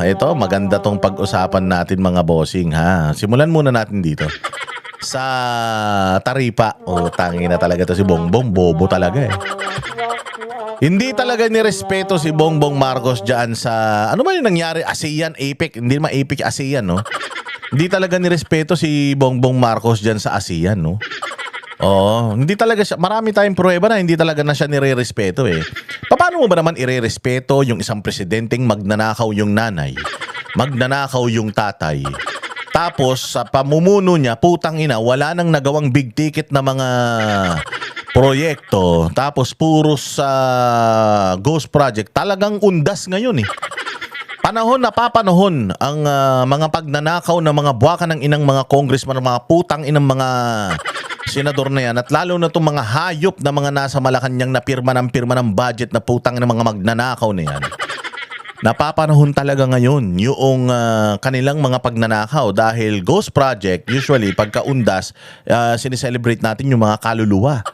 ito maganda tong pag-usapan natin mga bossing ha. Simulan muna natin dito. Sa Taripa. Oh, tangina talaga to si Bongbong, bobo talaga eh. Hindi talaga nirespeto si Bongbong Marcos diyan sa ano ba yung nangyari ASEAN, APEC, hindi naman APEC ASEAN no. Hindi talaga nirespeto si Bongbong Marcos diyan sa ASEAN no. Oo, hindi talaga siya, marami tayong pruweba na hindi talaga na siya nire-respeto eh. Paano mo ba naman ire-respeto yung isang presidenteng magnanakaw yung nanay, magnanakaw yung tatay, tapos sa pamumuno niya, putang ina, wala nang nagawang big ticket na mga proyekto, tapos puros sa ghost project, talagang undas ngayon eh. Panahon na papanahon ang mga pagnanakaw ng mga buwaka ng inang mga congressman, mga putang inang mga senador na yan, at lalo na itong mga hayop na mga nasa Malacanang na pirma ng budget na putang ng mga magnanakaw na yan. Napapanahon talaga ngayon yung kanilang mga pagnanakaw dahil ghost project, usually pagkaundas, sineselebrate natin yung mga kaluluwa.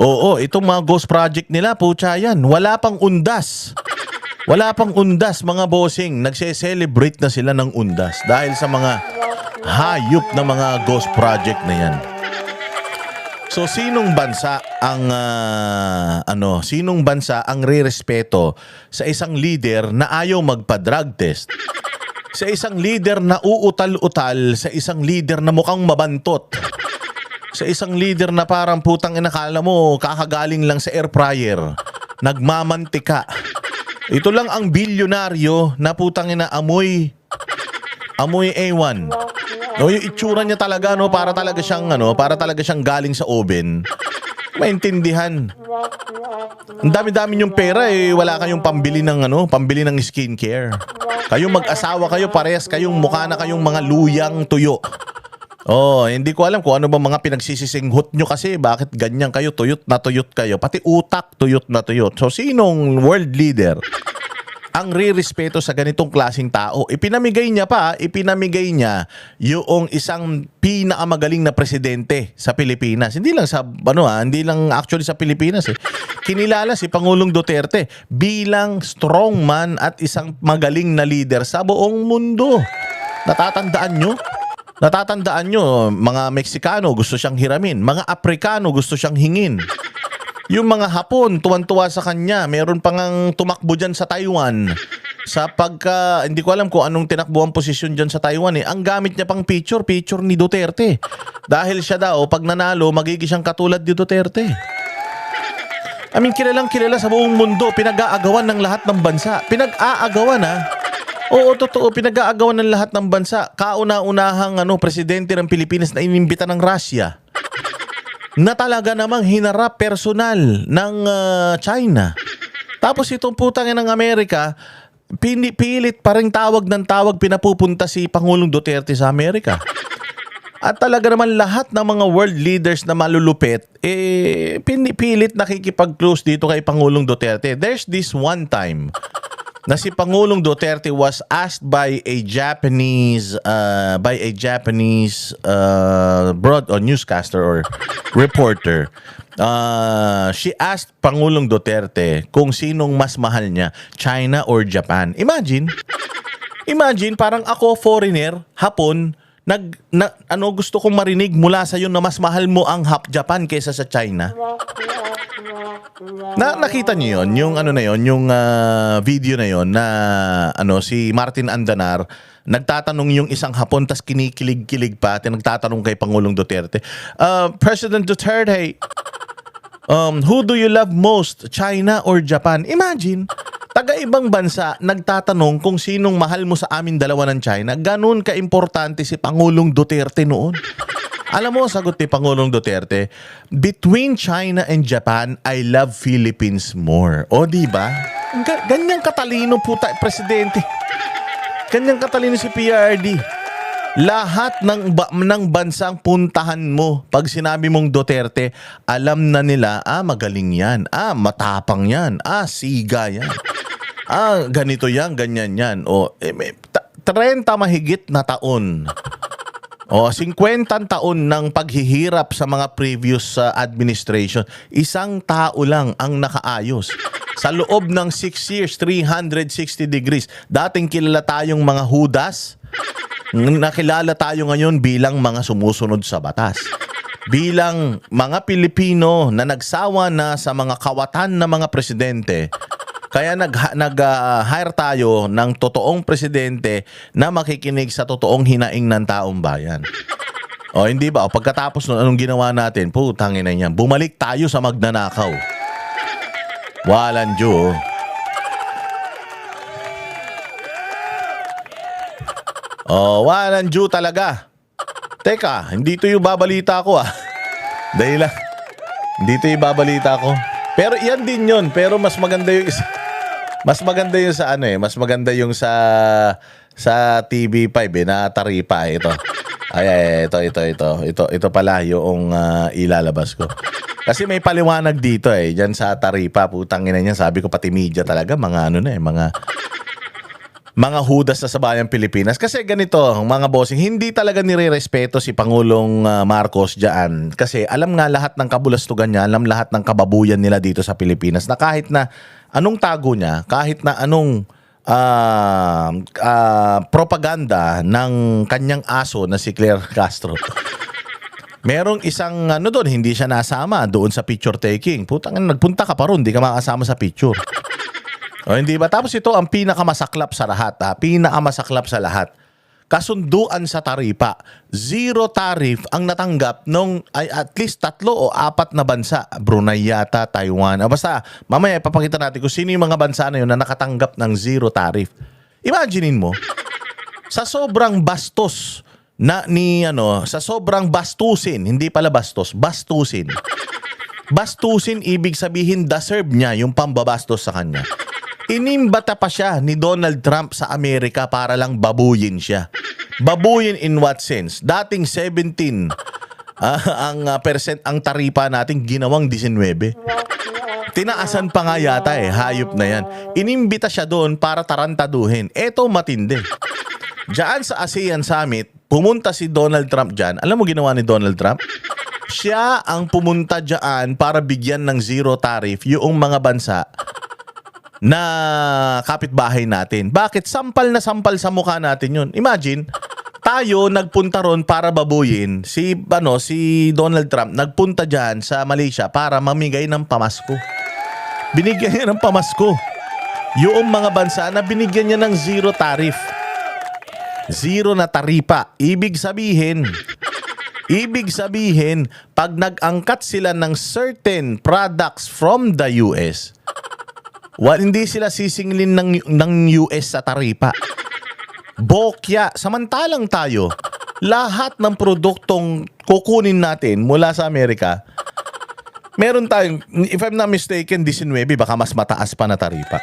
Oo, itong mga ghost project nila, putya yan, wala pang undas. Wala pang undas mga bossing, nagse-celebrate na sila ng undas dahil sa mga hayop na mga ghost project na yan. So sinong bansa ang sinong bansa ang rerespeto sa isang leader na ayaw magpa-drug test? Sa isang leader na uutal-utal, sa isang leader na mukhang mabantot. Sa isang leader na parang putang ina, kala mo kakagaling lang sa air fryer, nagmamantika. Ito lang ang bilyonaryo na putang ina amoy A1. No, yung itsura niya talaga no, para talaga siyang galing sa oven. Maintindihan. Ang dami-dami yung pera eh, wala kayong pambili ng skincare. Kayong mag-asawa kayo, parehas kayong mukha na kayong mga luyang tuyo. Oh, hindi ko alam kung ano ba mga pinagsisisinghot nyo kasi bakit ganyan kayo, tuyot na tuyot kayo. Pati utak, tuyot na tuyot. So, sinong world leader ang re-respeto sa ganitong klaseng tao? Ipinamigay niya yung isang pinakamagaling na presidente sa Pilipinas. Hindi lang hindi lang actually sa Pilipinas eh. Kinilala si Pangulong Duterte bilang strongman at isang magaling na leader sa buong mundo. Natatandaan nyo, mga Meksikano gusto siyang hiramin, mga Aprikano gusto siyang hingin. Yung mga Hapon, tuwan-tuwa sa kanya. Meron pang tumakbo dyan sa Taiwan. Hindi ko alam kung anong tinakbo ang posisyon dyan sa Taiwan eh. Ang gamit niya pang picture ni Duterte. Dahil siya daw, pag nanalo, magiging siyang katulad ni Duterte. I mean, kilalang kilala sa buong mundo. Pinag-aagawan ng lahat ng bansa. Pinag-aagawan ha. Oo, totoo. Pinag-aagawan ng lahat ng bansa. Kauna-unahang presidente ng Pilipinas na inimbita ng Russia, na talaga namang hinarap personal ng China. Tapos itong putang ng Amerika, pilit pa rin tawag ng tawag pinapupunta si Pangulong Duterte sa Amerika. At talaga naman lahat ng mga world leaders na malulupit, pinipilit nakikipag-close dito kay Pangulong Duterte. There's this one time na si Pangulong Duterte was asked by a Japanese newscaster or reporter. She asked Pangulong Duterte kung sinong mas mahal niya, China or Japan. Imagine parang ako foreigner, Hapon, gusto kong marinig mula sa iyo na mas mahal mo ang Japan kaysa sa China. Nakita niyo yon, yung video na yon na si Martin Andanar nagtatanong yung isang Hapon tas kinikilig-kilig pa at nagtatanong kay Pangulong Duterte, President Duterte, who do you love most, China or Japan? Imagine, taga-ibang bansa nagtatanong kung sinong mahal mo sa amin dalawa ng China. Ganun ka-importante si Pangulong Duterte noon. Alam mo, sagot ni Pangulong Duterte, between China and Japan, I love Philippines more. O, diba? Ganyang katalino presidente. Ganyang katalino si PRD. Lahat ng bansang puntahan mo, pag sinabi mong Duterte, alam na nila, magaling yan, matapang yan, siga yan, ganito yan, ganyan yan. O, 30 mahigit na taon. O, 50 taon ng paghihirap sa mga previous administration. Isang tao lang ang nakaayos. Sa loob ng 6 years, 360 degrees. Dating kilala tayong mga Judas, nakilala tayo ngayon bilang mga sumusunod sa batas. Bilang mga Pilipino na nagsawa na sa mga kawatan ng mga presidente. Kaya nag-hire tayo ng totoong presidente na makikinig sa totoong hinaing ng taong bayan. O hindi ba? O pagkatapos nun, anong ginawa natin? Putang ina niyan. Bumalik tayo sa magnanakaw. Walang Diyo. Oh, walang Diyo talaga. Teka, hindi to yung babalita ko Dahil lang. Hindi to yung babalita ko. Pero yan din yun. Pero mas maganda yung isa. Mas maganda yung sa ano Mas maganda yung sa TV5 na taripa ito. Ito pala yung ilalabas ko. Kasi may paliwanag dito diyan sa taripa, putang ina niya. Sabi ko pati media talaga, mga mga Judas na sa bayang Pilipinas. Kasi ganito, mga bossing, hindi talaga nire-respeto si Pangulong Marcos diyan. Kasi alam nga lahat ng kabulastugan niya, alam lahat ng kababuyan nila dito sa Pilipinas na kahit na anong tago niya, kahit na anong propaganda ng kanyang aso na si Claire Castro. Merong isang doon, hindi siya nasama doon sa picture taking. Putang, nagpunta ka pa ron, hindi ka makasama sa picture. O hindi ba? Tapos ito ang pinakamasaklap sa lahat. Pinakamasaklap sa lahat. Kasunduan sa taripa. Zero tariff ang natanggap nung ay at least 3 o 4 na bansa. Brunei yata, Taiwan. Basta mamaya ipapakita natin kung sino yung mga bansa na yun na nakatanggap ng zero tariff. Imaginein mo, sa sobrang bastos sa sobrang bastusin, hindi pala bastos, bastusin. Bastusin ibig sabihin deserve niya yung pambabastos sa kanya. Inimbata pa siya ni Donald Trump sa Amerika para lang babuyin siya. Babuyin in what sense? Dating 17 percent ang taripa natin, ginawang 19. Tinaasan pa nga yata hayop na yan. Inimbita siya doon para tarantaduhin. Eto matindi. Diyan sa ASEAN Summit, pumunta si Donald Trump dyan. Alam mo ginawa ni Donald Trump? Siya ang pumunta dyan para bigyan ng zero tariff yung mga bansa na kapitbahay natin. Bakit? Sampal na sampal sa mukha natin yun. Imagine, tayo nagpunta ron para babuyin. Si Donald Trump nagpunta dyan sa Malaysia para mamigay ng pamasko. Binigyan niya ng pamasko. Yung mga bansa na binigyan niya ng zero tariff. Zero na taripa. Ibig sabihin, pag nag-angkat sila ng certain products from the US, hindi sila sisingilin ng US sa taripa. Bokya. Samantalang tayo, lahat ng produktong kukunin natin mula sa Amerika, meron tayong, if I'm not mistaken, 19, baka mas mataas pa na taripa.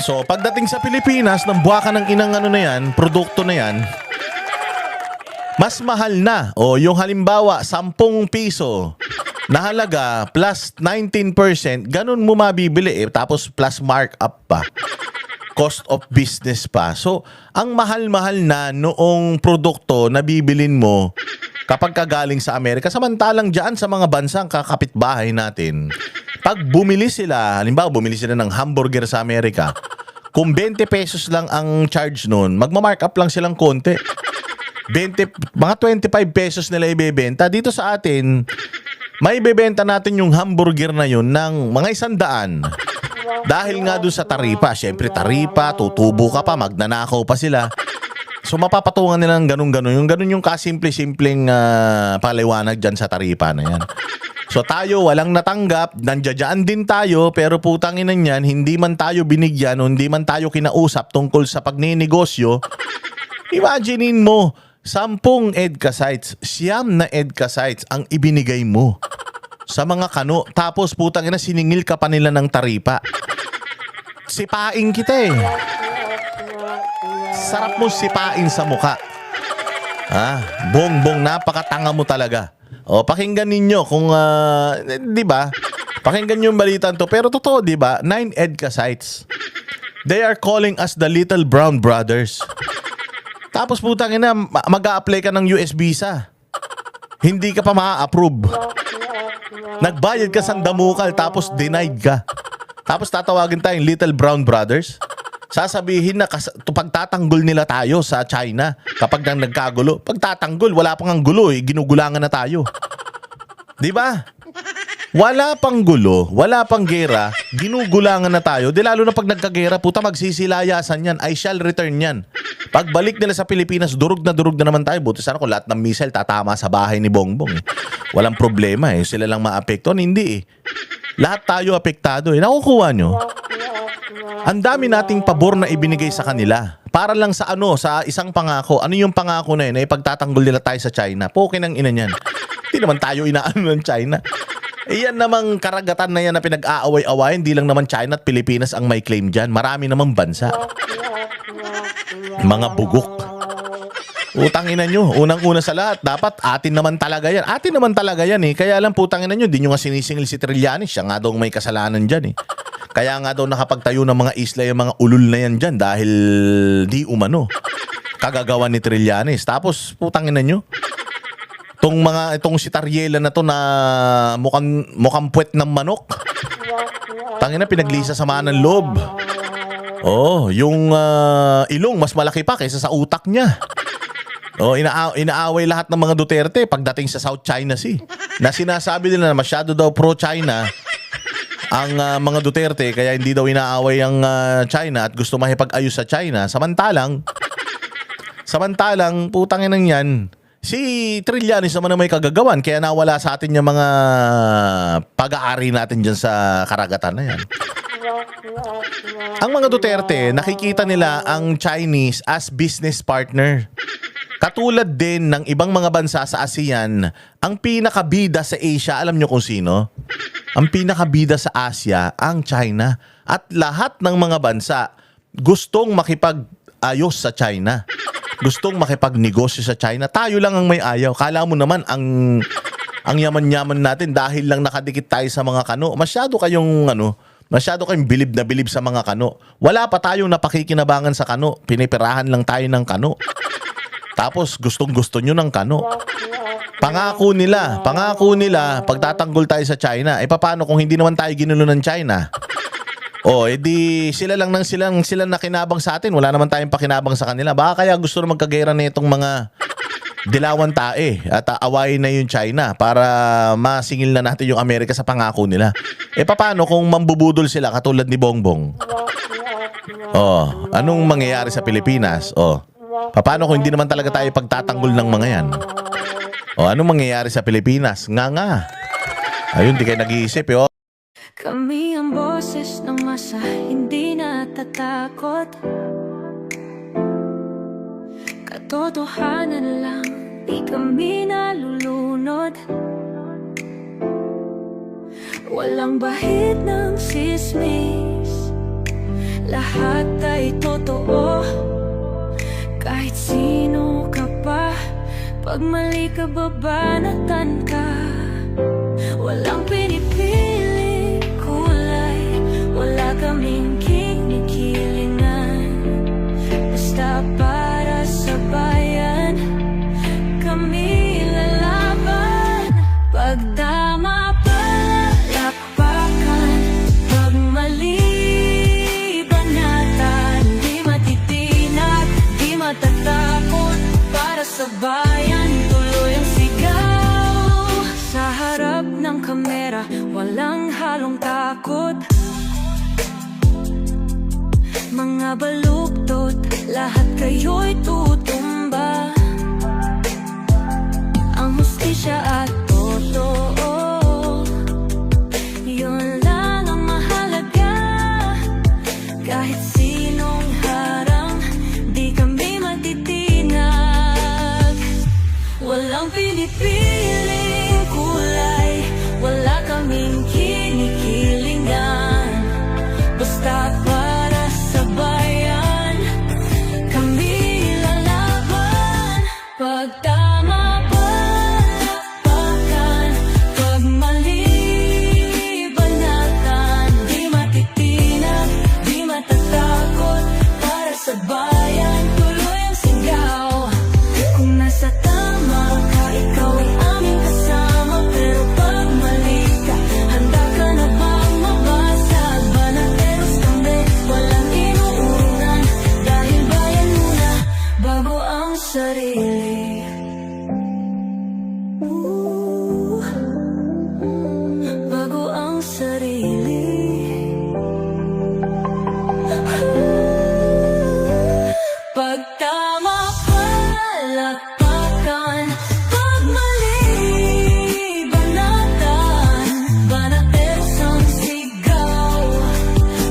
So, pagdating sa Pilipinas, ng buwakan ng inang produkto na yan, mas mahal na. O yung halimbawa, 10 piso na halaga plus 19%, ganun mo mabibili tapos plus markup pa. Cost of business pa. So, ang mahal-mahal na noong produkto na bibilin mo kapag kagaling sa Amerika, samantalang dyan sa mga bansang kakapitbahay natin, pag bumili sila, halimbawa bumili sila ng hamburger sa Amerika, kung 20 pesos lang ang charge nun, magmamarkup lang silang konti. Mga 25 pesos nila ibebenta. Dito sa atin, may ibebenta natin yung hamburger na yun ng mga 100. Dahil nga dun sa taripa. Siyempre taripa, tutubo ka pa, magnanakaw pa sila. So mapapatungan nila ng ganun-ganun. Yung ganun yung kasimple-simpleng paliwanag dyan sa taripa na yan. So tayo walang natanggap, nandiyan din tayo, pero putangin na yan, hindi man tayo binigyan o hindi man tayo kinausap tungkol sa pagninegosyo. Imaginein mo, 10 EDCA sites, 9 na EDCA sites ang ibinigay mo sa mga kano. Tapos putangin na siningil ka pa nila ng taripa. Sipain kita Sarap mo sipain sa muka. Bongbong, napakatanga mo talaga. O, pakinggan ninyo kung, di ba? Pakinggan yung balitan to. Pero totoo, di ba? 9 EDCA sites. They are calling us the Little Brown Brothers. Tapos putang ina, mag-a-apply ka ng US visa. Hindi ka pa ma-approve. Nagbayad ka sa damukal tapos denied ka. Tapos tatawagin tayong Little Brown Brothers. Sasabihin na pagtatanggol nila tayo sa China kapag nang nagkagulo. Pagtatanggol, wala pang ang gulo eh. Ginugulangan na tayo. Di ba? Wala pang gulo, wala pang gera, ginugulangan na tayo. Di lalo na pag nagkagera, puta magsisilayasan yan. I shall return yan. Pagbalik nila sa Pilipinas, durog na naman tayo. Buti sana kung lahat ng missile tatama sa bahay ni Bongbong. Eh. Walang problema eh. Sila lang maapektuhan. Hindi eh. Lahat tayo apektado eh. Nakukuha nyo? Ang dami nating pabor na ibinigay sa kanila. Para lang sa sa isang pangako. Ano yung pangako na yun? Na ipagtatanggol nila tayo sa China. Pokin ang ina niyan. Hindi naman tayo inaano ng China. Iyan namang karagatan na yan na pinag-aaway-away. Hindi lang naman China at Pilipinas ang may claim dyan. Marami namang bansa. Mga bugok. Utang ina nyo. Unang-una sa lahat, dapat atin naman talaga yan. Atin naman talaga yan eh. Kaya lang putang ina nyo, di nyo nga sinisingil si Trillanes. Siya nga daw may kasalanan dyan eh. Kaya nga daw nakapagtayo ng mga isla yung mga ulul na yan dyan dahil di umano. Kagagawa ni Trillanes. Tapos putang ina nyo. Itong si Tariela na to na mukhang puwet ng manok. Tangina, pinaglisa sa ng loob. Oh, yung ilong mas malaki pa kaysa sa utak niya. Oh, inaaway lahat ng mga Duterte pagdating sa South China Sea. Na sinasabi nila na masyado daw pro-China ang mga Duterte kaya hindi daw inaaway ang China at gusto makipag-ayos sa China. Samantalang putangin ng yan. Si Trillanes naman na may kagagawan kaya nawala sa atin yung mga pag-aari natin dyan sa karagatan na yan. Ang mga Duterte, nakikita nila ang Chinese as business partner. Katulad din ng ibang mga bansa sa ASEAN, ang pinakabida sa Asia, alam nyo kung sino? Ang pinakabida sa Asia, ang China. At lahat ng mga bansa gustong makipag-ayos sa China. Gustong makipagnegosyo sa China. Tayo lang ang may ayaw. Kala mo naman ang yaman-yaman natin dahil lang nakadikit tayo sa mga kano. Masyado kayong bilib na bilib sa mga kano. Wala pa tayong napakikinabangan sa kano. Pinipirahan lang tayo ng kano. Tapos gustong-gusto nyo ng kano. Pangako nila, pagtatanggol tayo sa China. Eh paano kung hindi naman tayo ginulo ng China? Oh, edi sila nakinabang sa atin. Wala naman tayong pakinabang sa kanila. Baka kaya gusto na magkagera na itong mga dilawan tae at awayin na yung China para masingil na natin yung Amerika sa pangako nila. Eh paano kung mambubudol sila katulad ni Bongbong? Oh, anong mangyayari sa Pilipinas? Oh, paano kung hindi naman talaga tayo pagtatanggol ng mga yan? Oh, anong mangyayari sa Pilipinas? Nga. Ayun, di kayo nag-iisip eh. Oh. Kami ang boses ng masa, hindi natatakot. Katotohanan lang, di kami nalulunod. Walang bahid ng sismis, lahat ay totoo. Kahit sino ka pa, pag mali ka babanatan ka. Walang pinipili kulay, wala kaming kinikilingan. Basta para sa bayan, kami lalaban. Pag tama palapakan, pag mali banatan. Di matitinag, di matatakot, para sa bayan tuloy ang sigaw. Sa harap ng kamera, walang halong takot. Mga baluktot, lahat kayo'y tutumba. Ang hustisya at totoo, yun lang ang mahalaga. Kahit sinong harang, di kami matitinag. Walang pinipiling kulay, wala kaming kinikilingan. Basta para sa bayan, kami lalaban. Pag tama palapakan, pag mali banatan. Di matitinag, di matatakot, para sa bayan tuloy ang sigaw. Kung nasa tama ka, ikaw ay aming sarili. Bago ang sarili. Pag tama palakpakan, pag mali banatan, banatersang sigaw,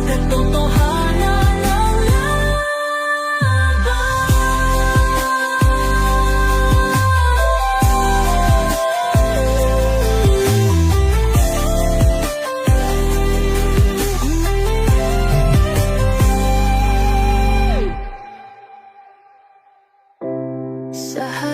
katotohanan ang laban. Sa